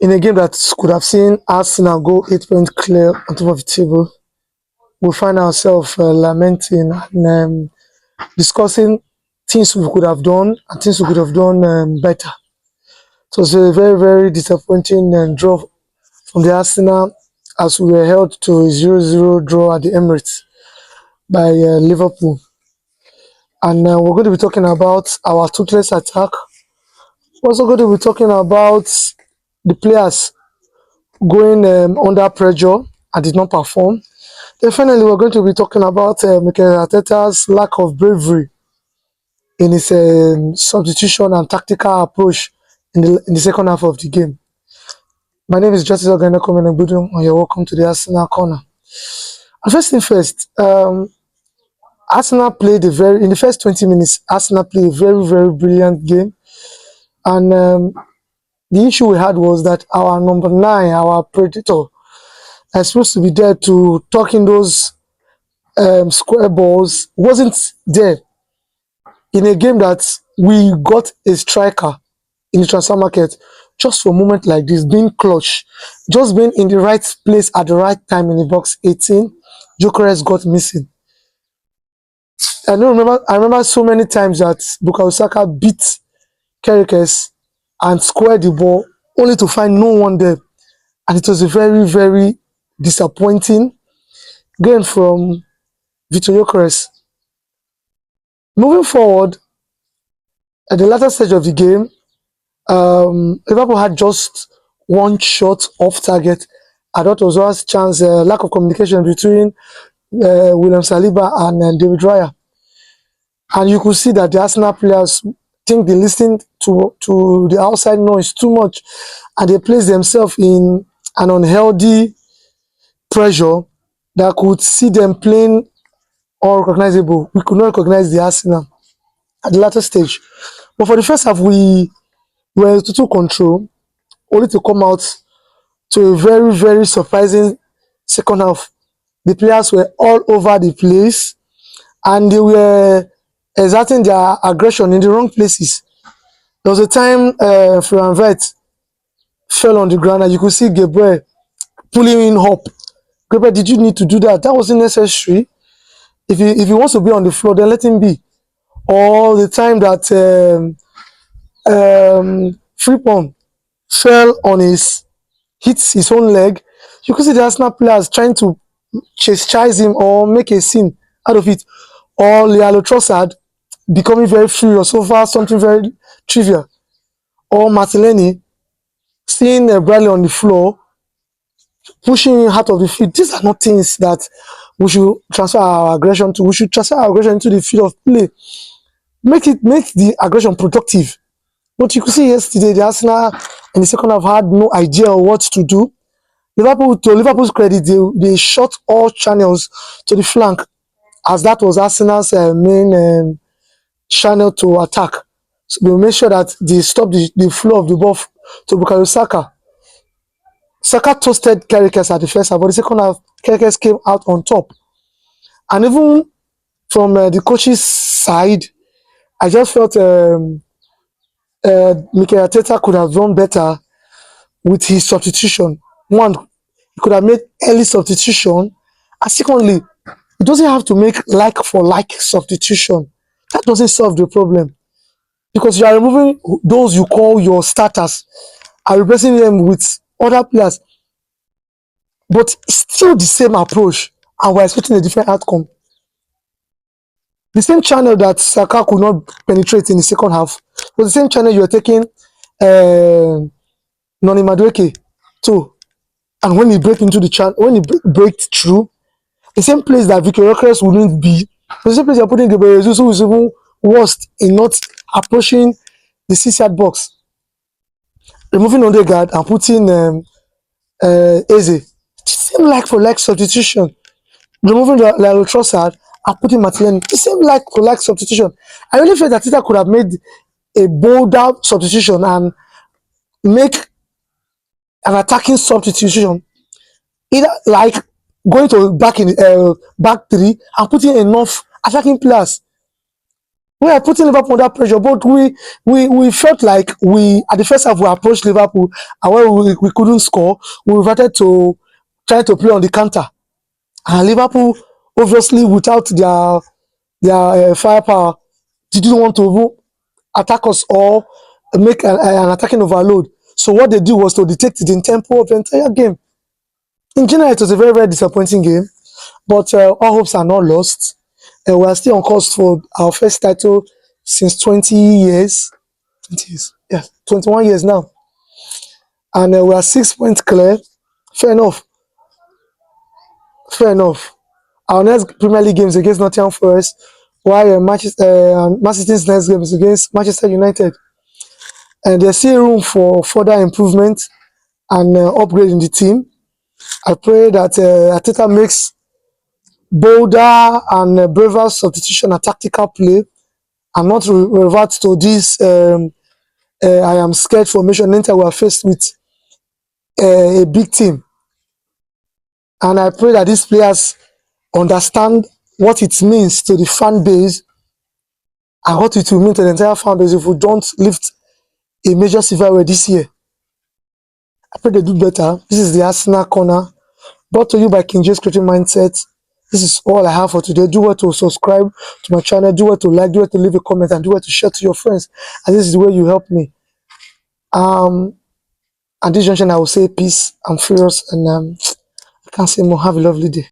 In a game that could have seen Arsenal go 8 points clear on top of the table, we find ourselves lamenting and discussing things we could have done and things we could have done better. So it was a very, very disappointing draw from the Arsenal as we were held to a 0-0 draw at the Emirates by Liverpool. And we're going to be talking about our toothless attack. We're also going to be talking about the players going under pressure and did not perform. Then finally, we're going to be talking about Mikel Arteta's lack of bravery in his substitution and tactical approach in the second half of the game. My name is Justice Ogana Komenegbudu, and you're welcome to the Arsenal Corner. And first thing first, Arsenal played in the first 20 minutes, Arsenal played a very, very brilliant game. And the issue we had was that our number 9, our predator, is supposed to be there to tuck in those square balls, wasn't there in a game that we got a striker in the transfer market just for a moment like this, being clutch, just being in the right place at the right time in the box 18. Gyökeres got missing. I remember so many times that Bukayo Saka beat Gyökeres and squared the ball only to find no one there. And it was a very, very disappointing game from Victor Gyökeres. Moving forward, at the latter stage of the game, Liverpool had just one shot off target. I thought it was a chance, lack of communication between William Saliba and David Raya. And you could see that the Arsenal players think they listened to the outside noise too much, and they placed themselves in an unhealthy pressure that could see them playing unrecognizable. We could not recognize the Arsenal at the latter stage. But for the first half, we were in total control, only to come out to a very, very surprising second half. The players were all over the place and they were exerting their aggression in the wrong places. There was a time Florian Wirtz fell on the ground and you could see Gabriel pulling him up. Gabriel, did you need to do that? That wasn't necessary. If he wants to be on the floor, then let him be. Or the time that Frimpong fell on hits his own leg, you could see the Arsenal players trying to chastise him or make a scene out of it. Or Leandro Trossard becoming very furious over something very trivial. Or Martinelli seeing Bradley on the floor, pushing him out of the field. These are not things that we should transfer our aggression to. We should transfer our aggression into the field of play. Make the aggression productive. But you could see yesterday, the Arsenal in the second half had no idea what to do. To Liverpool's credit, they shot all channels to the flank, as that was Arsenal's main channel to attack. So they made sure that they stopped the flow of the ball to Bukayo Saka. Saka toasted Gyökeres at the first half, but the second half, Gyökeres came out on top. And even from the coach's side, I just felt Mikel Arteta could have done better with his substitution. One, he could have made early substitution. And secondly, he doesn't have to make like for like substitution. That doesn't solve the problem. Because you are removing those you call your starters and replacing them with other players. But it's still the same approach, and we're expecting a different outcome. The same channel that Saka could not penetrate in the second half was the same channel you were taking Noni Madueke to. And when he break into the channel, when he break through, the same place that Victor Gyökeres wouldn't be, the same place you're putting Gabriel Jesus, who is even worst in not approaching the 6-yard box. Removing Odegaard and putting Eze. Same like for like substitution. Removing Leandro Trossard and putting Martinelli. The same like for like substitution. I really felt that Tita could have made a bolder substitution and make an attacking substitution. Either like going to back in back three and putting enough attacking players. We are putting Liverpool under pressure, but we felt like we at the first half we approached Liverpool, and when we couldn't score, we reverted to try to play on the counter. And Liverpool, obviously, without their firepower, didn't want to attack us or make an attacking overload. So what they did was to dictate the tempo of the entire game. In general, it was a very, very disappointing game, but all hopes are not lost. We are still on course for our first title since 20 years. 20 years, yeah, 21 years now. And we are 6 points clear. Fair enough, fair enough. Our next Premier League games against Nottingham Forest, while Man City's next game is against Manchester United. And there's still room for further improvement and upgrade in the team. I pray that Arteta makes bolder and braver substitution and tactical play and not revert to this I am scared formation until we are faced with a big team. And I pray that these players understand what it means to the fan base and what it will mean to the entire fan base if we don't lift a major silverware this year. I pray they do better. This is the Arsenal Corner, brought to you by King James Creative Mindset. This is all I have for today. Do well to subscribe to my channel, do well to like, do well to leave a comment, and do well to share to your friends. And this is the way you help me. At this junction, I will say peace. I'm furious, and I can't say more. Have a lovely day.